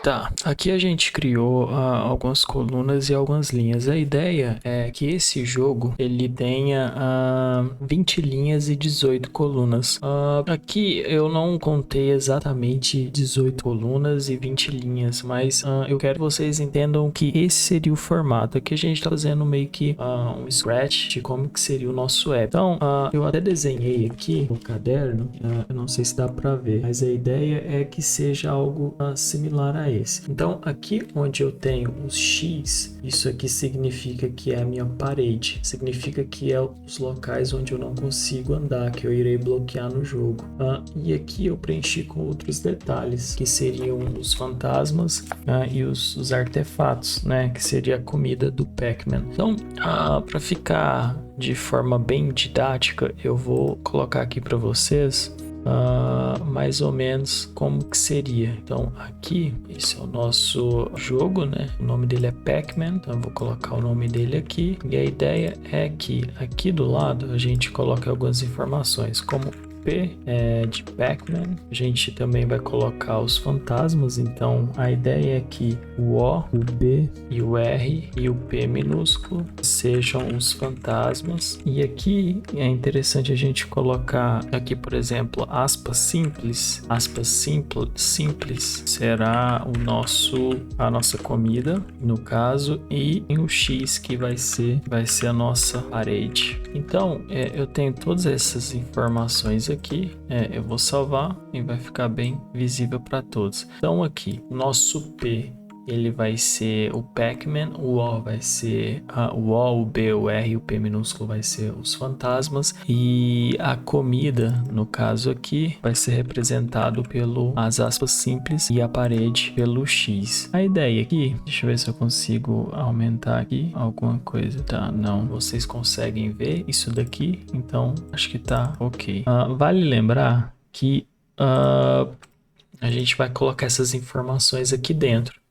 Tá, aqui a gente criou algumas colunas e algumas linhas. A ideia é que esse jogo ele tenha 20 linhas e 18 colunas. Aqui eu não contei exatamente 18 colunas e 20 linhas, mas eu quero que vocês entendam que esse seria o formato. Aqui a gente está fazendo meio que um scratch de como que seria o nosso app. Então, eu até desenhei aqui no caderno, eu não sei se dá para ver, mas a ideia é que seja algo similar a esse. Então, aqui onde eu tenho os X, isso aqui significa que é a minha parede, significa que é os locais onde eu não consigo andar, que eu irei bloquear no jogo. E aqui eu preenchi com outros detalhes, que seriam os fantasmas e os artefatos, né, que seria a comida do Pac-Man. Então, para ficar de forma bem didática, eu vou colocar aqui para vocês mais ou menos como que seria. Então aqui, esse é o nosso jogo, né? O nome dele é Pac-Man, então eu vou colocar o nome dele aqui. E a ideia é que aqui do lado a gente coloca algumas informações, como P de Pac-Man. A gente também vai colocar os fantasmas, então a ideia é que o O, o B e o R e o P minúsculo sejam os fantasmas. E aqui é interessante a gente colocar aqui, por exemplo, aspas simples será a nossa comida, no caso, e o X que vai ser a nossa parede. Então, eu tenho todas essas informações aqui, eu vou salvar e vai ficar bem visível para todos. Então aqui, o nosso P, ele vai ser o Pac-Man, o O vai ser o O, o B, o R e o P minúsculo vai ser os fantasmas, e a comida, no caso aqui, vai ser representado pelo as aspas simples e a parede pelo X. A ideia aqui, deixa eu ver se eu consigo aumentar aqui alguma coisa. Tá, não, vocês conseguem ver isso daqui, então acho que tá ok. Vale lembrar que a gente vai colocar essas informações aqui dentro.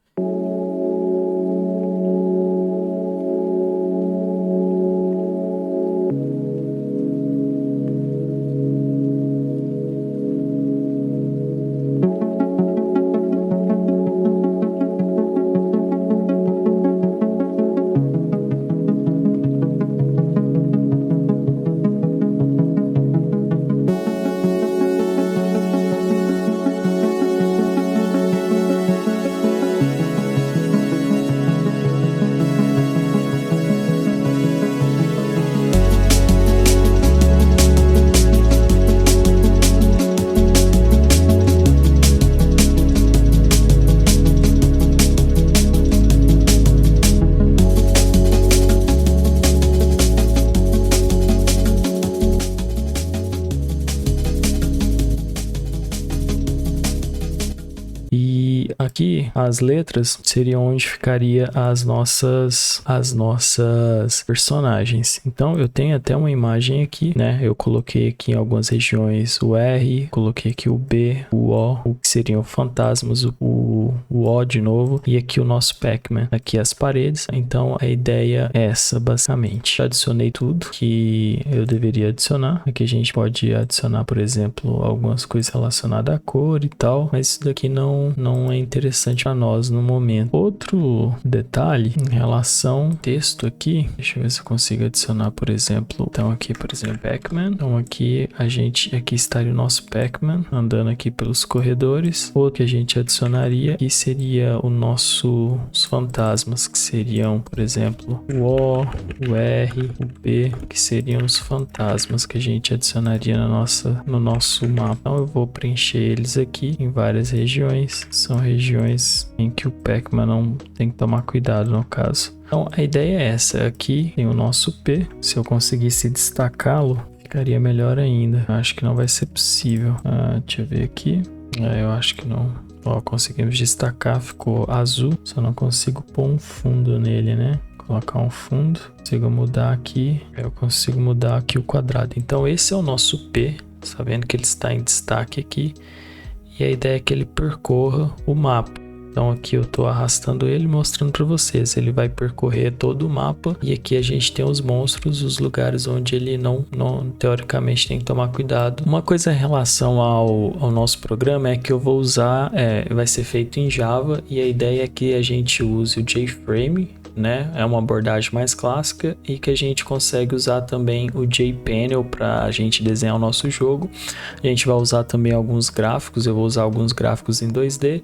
Aqui as letras seriam onde ficaria as nossas personagens. Então eu tenho até uma imagem aqui, né? Eu coloquei aqui em algumas regiões o R, coloquei aqui o B, o O que seriam fantasmas, o O de novo, e aqui o nosso Pac-Man, aqui as paredes. Então a ideia é essa basicamente. Já adicionei tudo que eu deveria adicionar. Aqui a gente pode adicionar, por exemplo, algumas coisas relacionadas à cor e tal, mas isso daqui não é interessante para nós no momento. Outro detalhe em relação ao texto aqui, deixa eu ver se eu consigo adicionar, por exemplo, então aqui, por exemplo, Pac-Man. Então aqui aqui estaria o nosso Pac-Man andando aqui pelos corredores. Outro que a gente adicionaria aqui seria os fantasmas, que seriam, por exemplo, o O, o R, o B, que seriam os fantasmas que a gente adicionaria no nosso mapa. Então eu vou preencher eles aqui em várias regiões. São regiões em que o Pac-Man não tem que tomar cuidado, no caso. Então a ideia é essa. Aqui tem o nosso P. Se eu conseguisse destacá-lo, ficaria melhor ainda. Eu acho que não vai ser possível. Deixa eu ver aqui. Eu acho que não. Ó, conseguimos destacar, ficou azul. Só não consigo pôr um fundo nele, né? Colocar um fundo. Consigo mudar aqui. Eu consigo mudar aqui o quadrado. Então esse é o nosso P. Tá vendo que ele está em destaque aqui. E a ideia é que ele percorra o mapa. Então aqui eu estou arrastando ele, mostrando para vocês. Ele vai percorrer todo o mapa e aqui a gente tem os monstros, os lugares onde ele não teoricamente tem que tomar cuidado. Uma coisa em relação ao nosso programa é que eu vou usar, vai ser feito em Java e a ideia é que a gente use o JFrame, né? É uma abordagem mais clássica e que a gente consegue usar também o JPanel para a gente desenhar o nosso jogo. A gente vai usar também alguns gráficos, eu vou usar alguns gráficos em 2D.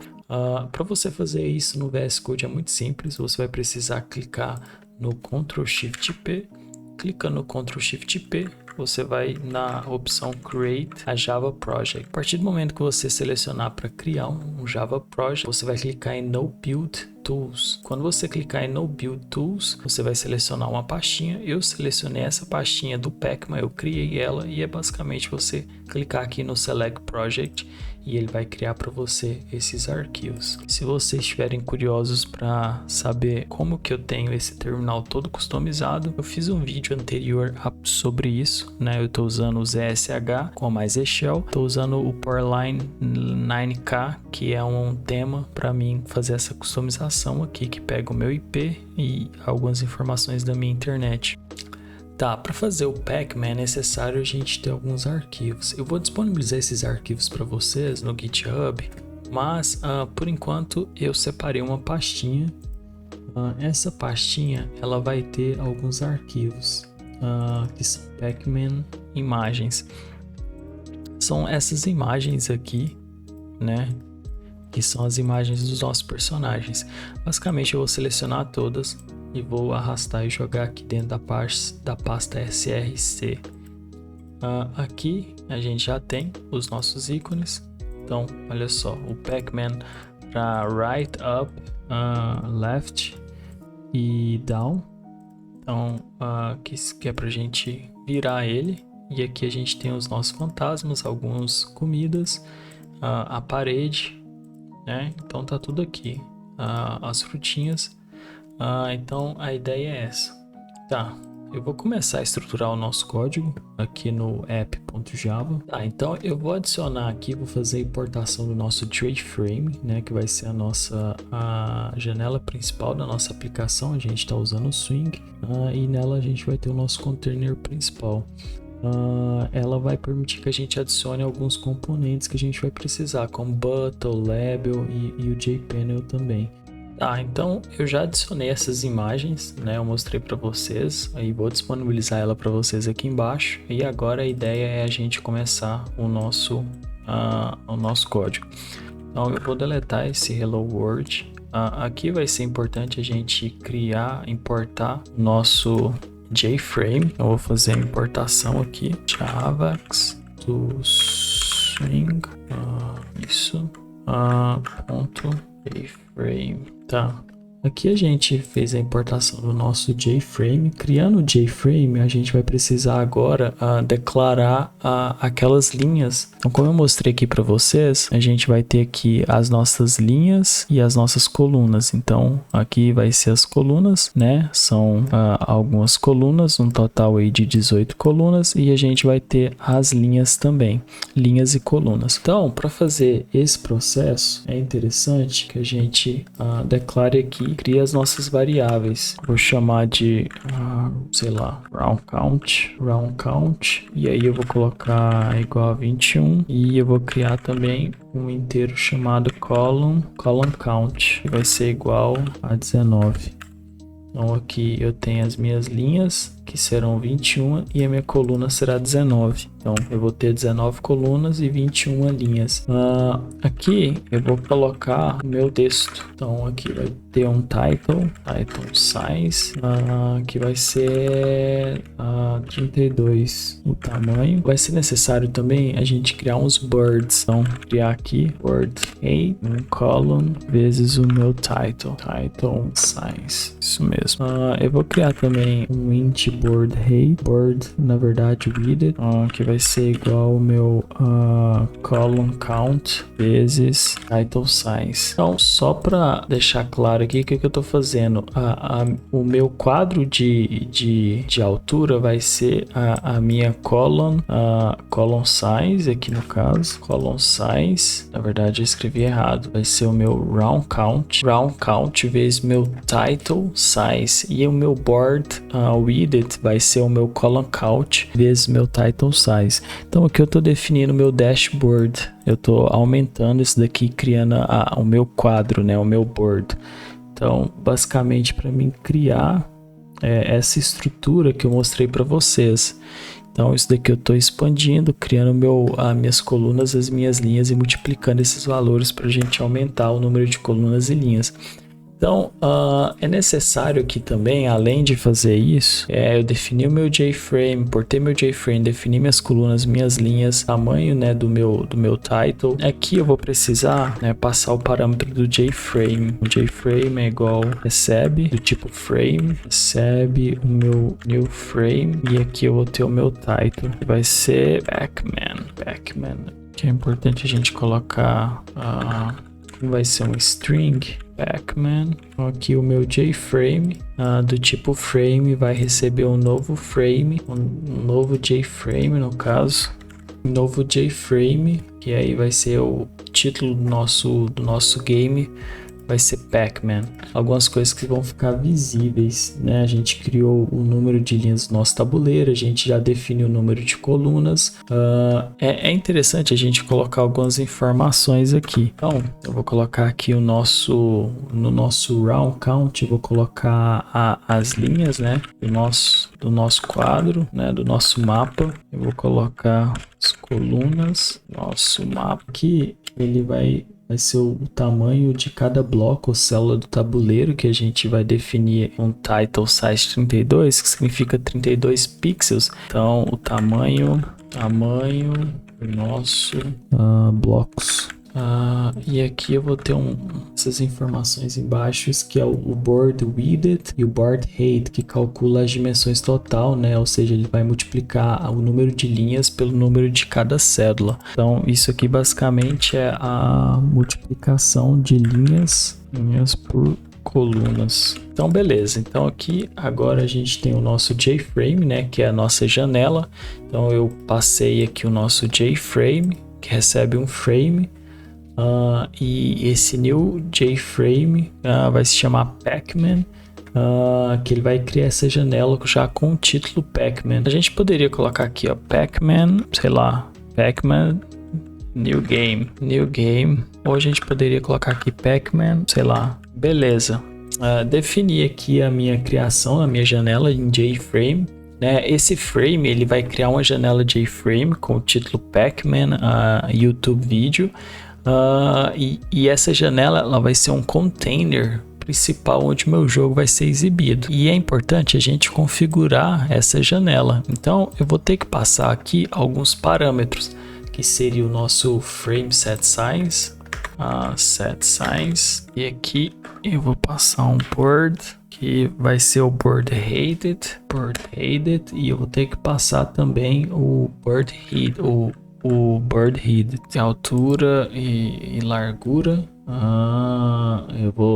Para você fazer isso no VS Code é muito simples, você vai precisar clicar no Ctrl Shift P, clica no Ctrl Shift P, você vai na opção Create a Java Project. A partir do momento que você selecionar para criar um Java Project, você vai clicar em No Build Tools. Quando você clicar em No Build Tools, você vai selecionar uma pastinha. Eu selecionei essa pastinha do Pacman, eu criei ela e é basicamente você clicar aqui no Select Project e ele vai criar para você esses arquivos. Se vocês estiverem curiosos para saber como que eu tenho esse terminal todo customizado, eu fiz um vídeo anterior sobre isso, né? Eu estou usando o ZSH com a MySQL, estou usando o Powerline 9K, que é um tema para mim fazer essa customização aqui, que pega o meu IP e algumas informações da minha internet. Tá, para fazer o Pacman é necessário a gente ter alguns arquivos. Eu vou disponibilizar esses arquivos para vocês no GitHub, mas por enquanto eu separei uma pastinha. Essa pastinha ela vai ter alguns arquivos que são Pacman imagens. São essas imagens aqui, né? Que são as imagens dos nossos personagens. Basicamente eu vou selecionar todas e vou arrastar e jogar aqui dentro da pasta src. Aqui a gente já tem os nossos ícones. Então olha só, o Pacman para right, up, left e down. Então que é pra gente virar ele. E aqui a gente tem os nossos fantasmas, algumas comidas, a parede, né? Então tá tudo aqui, as frutinhas. Então a ideia é essa. Tá, eu vou começar a estruturar o nosso código aqui no app.java. Tá, então eu vou adicionar aqui, vou fazer a importação do nosso JFrame, né, que vai ser a janela principal da nossa aplicação. A gente está usando o Swing e nela a gente vai ter o nosso container principal. Ela vai permitir que a gente adicione alguns componentes que a gente vai precisar, como button, label e o JPanel também. Tá, então eu já adicionei essas imagens, né? Eu mostrei para vocês, aí vou disponibilizar ela para vocês aqui embaixo. E agora a ideia é a gente começar o nosso código. Então eu vou deletar esse Hello World. Aqui vai ser importante a gente importar nosso JFrame. Eu vou fazer a importação aqui, javax to swing, isso, ponto JFrame. Tá, aqui a gente fez a importação do nosso JFrame. Criando o JFrame, a gente vai precisar agora declarar aquelas linhas. Então, como eu mostrei aqui para vocês, a gente vai ter aqui as nossas linhas e as nossas colunas. Então, aqui vai ser as colunas, né? São algumas colunas, um total aí de 18 colunas, e a gente vai ter as linhas também, linhas e colunas. Então, para fazer esse processo, é interessante que a gente declare aqui, cria as nossas variáveis. Vou chamar de, sei lá, round count, e aí eu vou colocar igual a 21, e eu vou criar também um inteiro chamado column count, que vai ser igual a 19. Então aqui eu tenho as minhas linhas, que serão 21, e a minha coluna será 19. Então eu vou ter 19 colunas e 21 linhas. Aqui eu vou colocar o meu texto. Então aqui vai ter um title size, que vai ser 32 o tamanho. Vai ser necessário também a gente criar uns birds. Então criar aqui word a column vezes o meu title size. Isso mesmo. Eu vou criar também um int board height, board, na verdade, width, que vai ser igual ao meu column count vezes title size. Então, só para deixar claro aqui, o que eu tô fazendo? O meu quadro de altura vai ser a minha column size, aqui no caso, column size, na verdade eu escrevi errado, vai ser o meu round count vezes meu title size, e o meu board width vai ser o meu column count vezes meu title size. Então aqui eu tô definindo o meu dashboard, eu tô aumentando isso daqui, criando o meu quadro, né, o meu board. Então basicamente, para mim criar essa estrutura que eu mostrei para vocês, então isso daqui eu estou expandindo, criando minhas colunas, as minhas linhas, e multiplicando esses valores para a gente aumentar o número de colunas e linhas. Então, é necessário aqui também, além de fazer isso, eu definir o meu JFrame, importei meu JFrame, definir minhas colunas, minhas linhas, tamanho, né, do meu title. Aqui eu vou precisar, né, passar o parâmetro do JFrame. O JFrame é igual recebe, do tipo frame, recebe o meu new frame, e aqui eu vou ter o meu title, que vai ser Pac-Man, que é importante a gente colocar, vai ser um string, Pac-Man. Aqui o meu JFrame, do tipo frame, vai receber um novo frame, um novo JFrame no caso, um novo JFrame, que aí vai ser o título do nosso game, vai ser Pac-Man. Algumas coisas que vão ficar visíveis, né? A gente criou o número de linhas do nosso tabuleiro, a gente já definiu o número de colunas. É interessante a gente colocar algumas informações aqui. Então, eu vou colocar aqui no nosso round count, eu vou colocar as linhas, né, do nosso quadro, né, do nosso mapa. Eu vou colocar as colunas, nosso mapa aqui, ele vai ser o tamanho de cada bloco ou célula do tabuleiro, que a gente vai definir um title size 32, que significa 32 pixels. Então, o tamanho do nosso blocos. E aqui eu vou ter essas informações embaixo, que é o board width e o board height, que calcula as dimensões total, né? Ou seja, ele vai multiplicar o número de linhas pelo número de cada célula. Então, isso aqui basicamente é a multiplicação de linhas por colunas. Então, beleza. Então, aqui agora a gente tem o nosso JFrame, né? Que é a nossa janela. Então, eu passei aqui o nosso JFrame, que recebe um frame. E esse new JFrame vai se chamar Pac-Man, que ele vai criar essa janela já com o título Pac-Man. A gente poderia colocar aqui, ó, Pac-Man, sei lá, Pac-Man New Game, ou a gente poderia colocar aqui Pac-Man, sei lá, beleza. Definir aqui a minha criação, a minha janela em JFrame. Esse frame ele vai criar uma janela JFrame com o título Pac-Man YouTube Video. E essa janela ela vai ser um container principal onde meu jogo vai ser exibido. E é importante a gente configurar essa janela. Então eu vou ter que passar aqui alguns parâmetros, que seria o nosso frame set size, e aqui eu vou passar um board, que vai ser o board height, e eu vou ter que passar também o board height, o board height, altura e largura.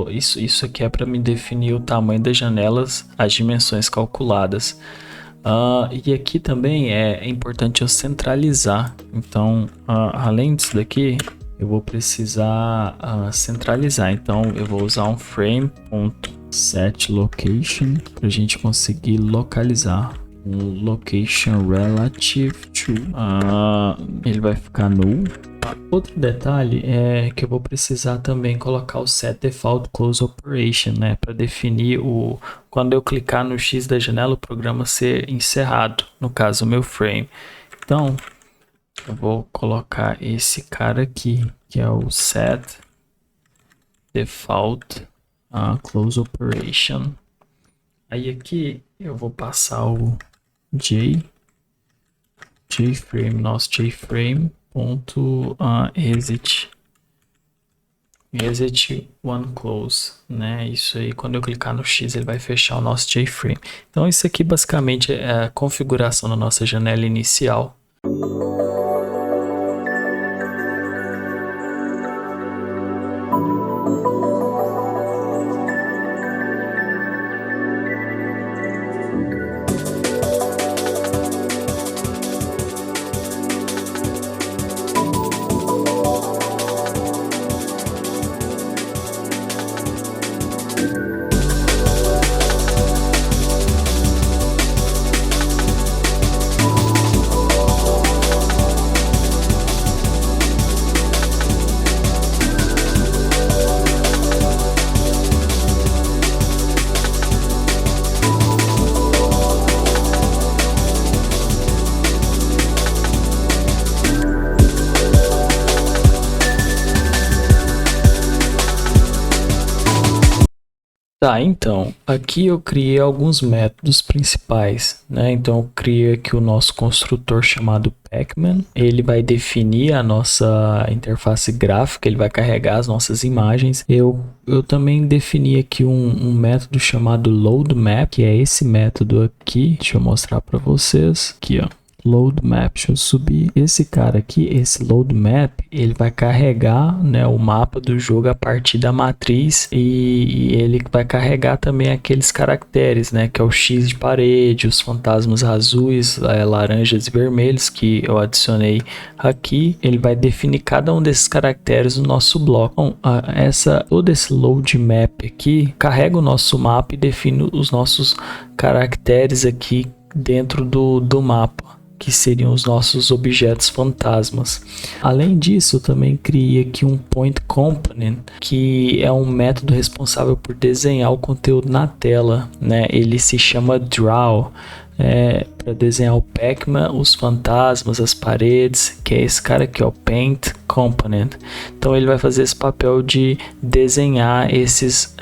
Isso aqui é para me definir o tamanho das janelas, as dimensões calculadas. E aqui também é importante eu centralizar. Então, além disso daqui, eu vou precisar centralizar. Então, eu vou usar um frame.setLocation para a gente conseguir localizar. Um location relative to, ele vai ficar null. Outro detalhe é que eu vou precisar também colocar o set default close operation, né, para definir quando eu clicar no X da janela o programa ser encerrado, no caso o meu frame. Então eu vou colocar esse cara aqui, que é o set default close operation. Aí aqui eu vou passar o JFrame, nosso JFrame.exit. Exit one close, né? Isso aí, quando eu clicar no X, ele vai fechar o nosso JFrame. Então, isso aqui basicamente é a configuração da nossa janela inicial. Tá, então, aqui eu criei alguns métodos principais, né? Então, eu criei aqui o nosso construtor chamado Pacman. Ele vai definir a nossa interface gráfica, ele vai carregar as nossas imagens. Eu também defini aqui um método chamado LoadMap, que é esse método aqui. Deixa eu mostrar para vocês. Aqui, ó. Load map, deixa eu subir esse cara aqui, esse load map, ele vai carregar, né, o mapa do jogo a partir da matriz e ele vai carregar também aqueles caracteres, né, que é o X de parede, os fantasmas azuis, laranjas e vermelhos que eu adicionei aqui. Ele vai definir cada um desses caracteres no nosso bloco. Bom, todo esse load map aqui carrega o nosso mapa e define os nossos caracteres aqui dentro do mapa, que seriam os nossos objetos fantasmas. Além disso, eu também criei aqui um Point Component, que é um método responsável por desenhar o conteúdo na tela, né? Ele se chama Draw, para desenhar o Pacman, os fantasmas, as paredes, que é esse cara aqui, ó, Paint Component. Então ele vai fazer esse papel de desenhar esses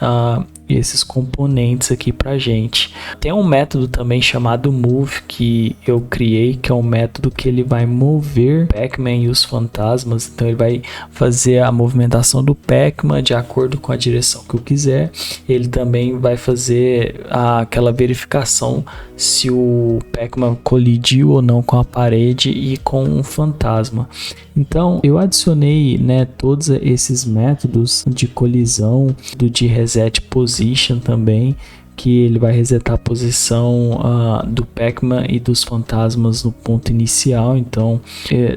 componentes aqui pra gente. Tem um método também chamado Move que eu criei, que é um método que ele vai mover o Pacman e os fantasmas. Então ele vai fazer a movimentação do Pacman de acordo com a direção que eu quiser. Ele também vai fazer aquela verificação se o Pacman colidiu ou não com a parede e com um fantasma. Então eu adicionei, né, todos esses métodos de colisão, de reset position também, que ele vai resetar a posição do Pacman e dos fantasmas no ponto inicial. Então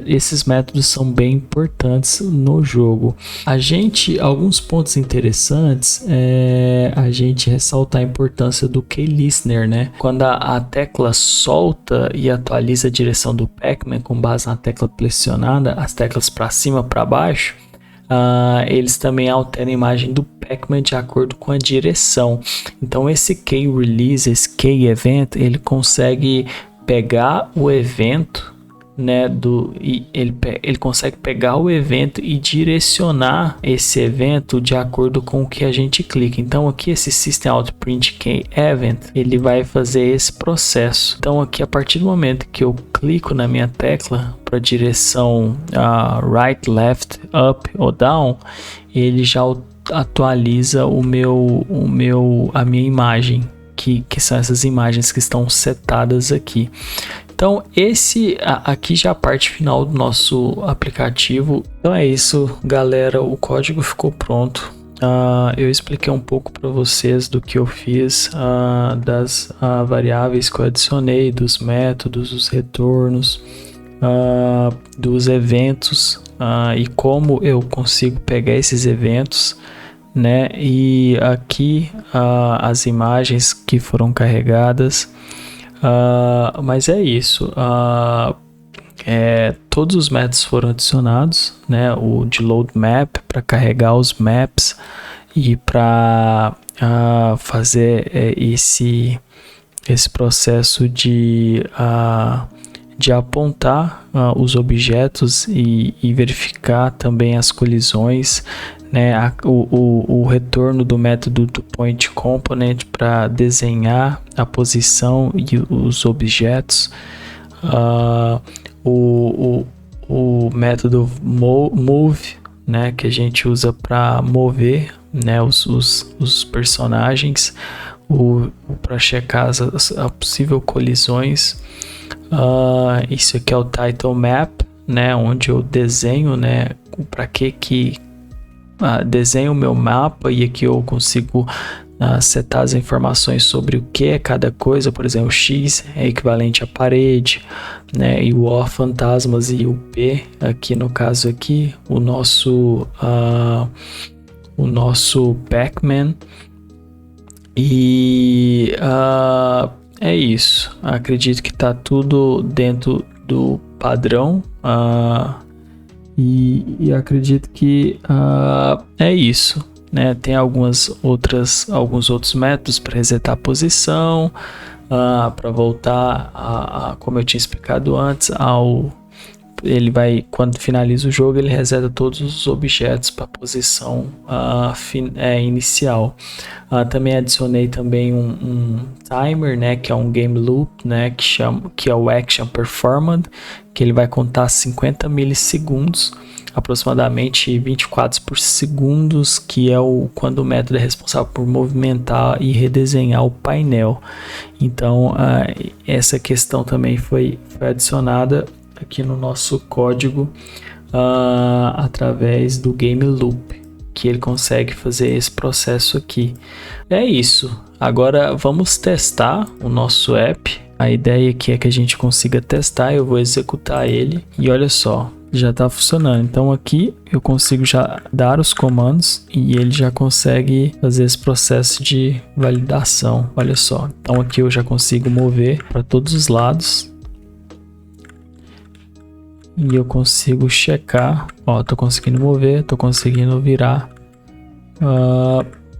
esses métodos são bem importantes no jogo. Alguns pontos interessantes a gente ressaltar a importância do Key Listener, né? Quando a tecla solta e atualiza a direção do Pacman com base na tecla pressionada, as teclas para cima, para baixo, eles também alteram a imagem do Pacman de acordo com a direção. Então esse Key Release, esse Key Event, ele consegue pegar o evento, né, ele consegue pegar o evento e direcionar esse evento de acordo com o que a gente clica. Então aqui esse System Out Print Key Event, ele vai fazer esse processo. Então aqui, a partir do momento que eu clico na minha tecla para direção right, left, up ou down, ele já atualiza a minha imagem, que são essas imagens que estão setadas aqui. Então aqui já é a parte final do nosso aplicativo. Então é isso, galera, o código ficou pronto. Eu expliquei um pouco para vocês do que eu fiz, das variáveis que eu adicionei, dos métodos, dos retornos, dos eventos, e como eu consigo pegar esses eventos, né? E aqui as imagens que foram carregadas. Mas é isso. Todos os métodos foram adicionados, né? O de load map para carregar os maps e para fazer esse processo de apontar os objetos e verificar também as colisões, né? O retorno do método do Point Component para desenhar a posição e os objetos, o método Move, né, que a gente usa para mover, né, os personagens, para checar as possível colisões. Isso aqui é o Title Map, né, onde eu desenho, né, para que desenho o meu mapa, e aqui eu consigo setar as informações sobre o que é cada coisa. Por exemplo, X é equivalente à parede, né, e o O fantasmas, e o P aqui no caso aqui o nosso Pac-Man. E é isso. Acredito que tá tudo dentro do padrão. E acredito que é isso, né? Tem alguns outros métodos para resetar a posição, para voltar como eu tinha explicado antes, ele vai, quando finaliza o jogo, ele reseta todos os objetos para a posição inicial. Também adicionei também um timer, né, que é um game loop, né, que é o Action Performed, que ele vai contar 50 milissegundos, aproximadamente 24 por segundo, que é quando o método é responsável por movimentar e redesenhar o painel. Então essa questão também foi adicionada aqui no nosso código através do game loop, que ele consegue fazer esse processo aqui. É isso. Agora vamos testar o nosso app. A ideia aqui é que a gente consiga testar. Eu vou executar ele e olha só, já está funcionando. Então aqui eu consigo já dar os comandos e ele já consegue fazer esse processo de validação. Olha só. Então aqui eu já consigo mover para todos os lados. E eu consigo checar, tô conseguindo mover, tô conseguindo virar,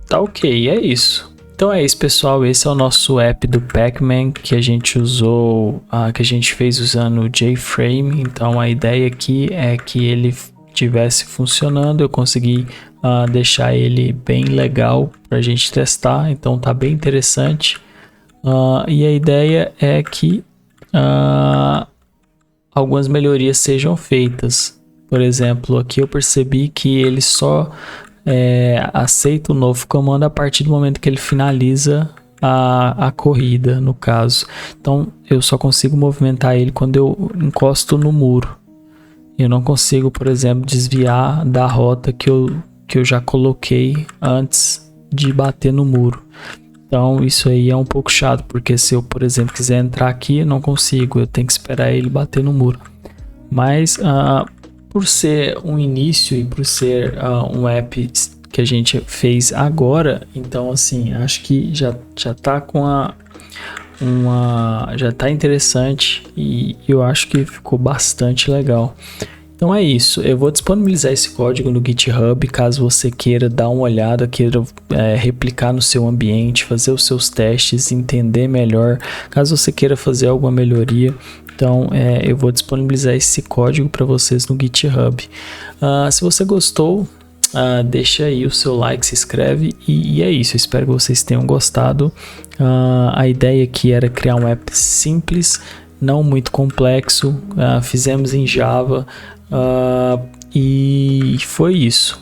tá ok, é isso. Então é isso, pessoal, esse é o nosso app do Pac-Man que a gente usou, que a gente fez usando o JFrame. Então a ideia aqui é que ele estivesse funcionando, eu consegui deixar ele bem legal para a gente testar, então tá bem interessante. E a ideia é que algumas melhorias sejam feitas. Por exemplo, aqui eu percebi que ele só aceita o novo comando a partir do momento que ele finaliza a corrida, no caso. Então eu só consigo movimentar ele quando eu encosto no muro. Eu não consigo, por exemplo, desviar da rota que eu já coloquei antes de bater no muro. Então isso aí é um pouco chato, porque se eu, por exemplo, quiser entrar aqui, eu não consigo, eu tenho que esperar ele bater no muro. Mas por ser um início e por ser um app que a gente fez agora, então assim, acho que já tá com já tá interessante, e eu acho que ficou bastante legal. Então é isso, eu vou disponibilizar esse código no GitHub, caso você queira dar uma olhada, queira replicar no seu ambiente, fazer os seus testes, entender melhor, caso você queira fazer alguma melhoria. Então eu vou disponibilizar esse código para vocês no GitHub. Se você gostou, deixa aí o seu like, se inscreve, e é isso, eu espero que vocês tenham gostado. A ideia aqui era criar um app simples, não muito complexo, fizemos em Java, e foi isso.